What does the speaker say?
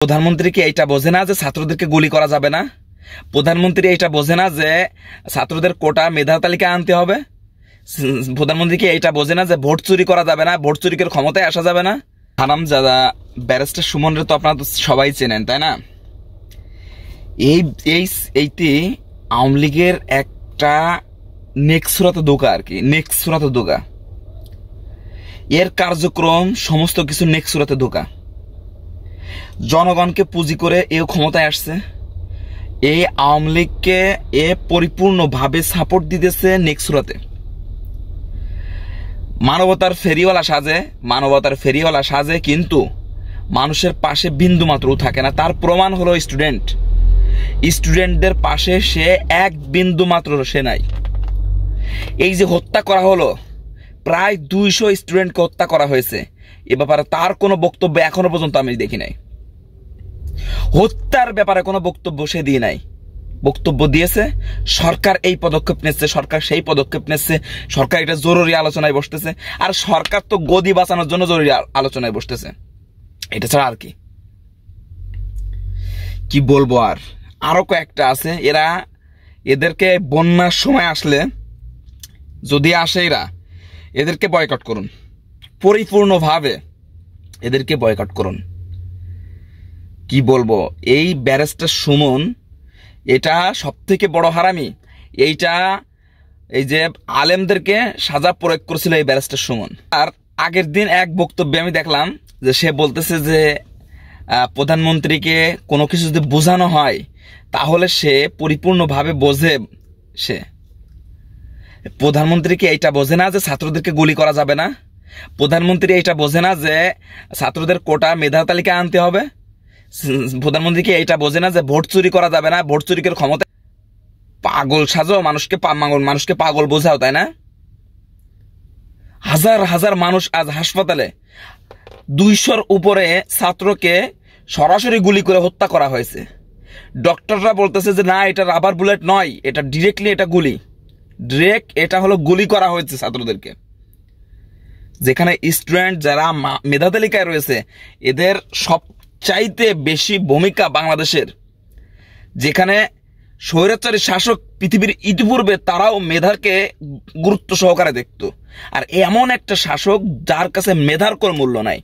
প্রধানমন্ত্রী কি এইটা বোঝে না যে ছাত্রদেরকে গুলি করা যাবে না? প্রধানমন্ত্রী এইটা বোঝে না যে ছাত্রদের কোটা মেধা তালিকায় আনতে হবে? প্রধানমন্ত্রী কি এইটা বোঝে না যে ভোট চুরি করা যাবে না, ভোট চুরির ক্ষমতায় আসা যাবে না? হারামজাদা ব্যারিস্টার সুমনরে তো আপনারা তো সবাই চেনেন, তাই না? এইটি আওয়ামী লীগের একটা নেক্সুরাত দোকা আর কি, নেক্সুরাত দোকা। এর কার্যক্রম সমস্ত কিছু নেক্সুরাতে দোকা। জনগণকে পুঁজি করে এও ক্ষমতায় আসছে। এই আওয়ামী লীগকে এ পরিপূর্ণভাবে সাপোর্ট দিতেছে নেক্সুরাতে। মানবতার ফেরিওয়ালা সাজে, কিন্তু মানুষের পাশে বিন্দু মাত্রও থাকে না। তার প্রমাণ হলো স্টুডেন্টদের পাশে সে এক বিন্দু মাত্র সে নাই। এই যে হত্যা করা হলো, প্রায় 200 স্টুডেন্টকে হত্যা করা হয়েছে, এ ব্যাপারে তার কোনো বক্তব্য এখনো পর্যন্ত আমি দেখি নাই। হত্যার ব্যাপারে কোনো বক্তব্য সে দিয়ে নাই। বক্তব্য দিয়েছে সরকার এই পদক্ষেপ নিচ্ছে, সরকার সেই পদক্ষেপ নিচ্ছে, সরকার এটা জরুরি আলোচনায় বসতেছে। আর সরকার তো গদি বাঁচানোর জন্য জরুরি আলোচনায় বসতেছে, এটা ছাড়া আর কি বলবো। আরো কয়েকটা আছে। এদেরকে বন্যার সময় আসলে যদি আসে এদেরকে বয়কট করুন, পরিপূর্ণভাবে এদেরকে বয়কট করুন। কি বলবো, এই ব্যারিস্টার সুমন এটা সব থেকে বড় হারামি। এই যে আলেমদেরকে সাজা প্রয়োগ করেছিল এই ব্যারিস্টার সুমন। আর আগের দিন এক বক্তব্যে আমি দেখলাম যে সে বলতেছে যে প্রধানমন্ত্রীকে কোনো কিছু যদি বোঝানো হয় তাহলে সে পরিপূর্ণভাবে বোঝে। সে প্রধানমন্ত্রী কি এইটা বোঝে না যে ছাত্রদেরকে গুলি করা যাবে না? প্রধানমন্ত্রী এইটা বোঝে না যে ছাত্রদের কোটা মেধা তালিকায় আনতে হবে? প্রধানমন্ত্রী কি এইটা বোঝে না যে ভোট চুরি করা যাবে না, ভোট চুরির ক্ষমতা? পাগল সাজো, মানুষকে পাগল বোঝাও, তাই না? হাজার হাজার মানুষ আজ হাসপাতালে, 200-র উপরে ছাত্রকে সরাসরি গুলি করে হত্যা করা হয়েছে। ডক্টররা বলতেছে যে না, এটা রাবার বুলেট নয়, এটা ডিরেক্টলি এটা হলো গুলি করা হয়েছে ছাত্রদেরকে। যেখানে স্টুডেন্ট যারা মেধা তালিকায় রয়েছে এদের সবচাইতে বেশি ভূমিকা বাংলাদেশের। যেখানে স্বৈরাচারী শাসক পৃথিবীর ইতিপূর্বে তারাও মেধাকে গুরুত্ব সহকারে দেখত, আর এমন একটা শাসক যার কাছে মেধার কোনো মূল্য নাই।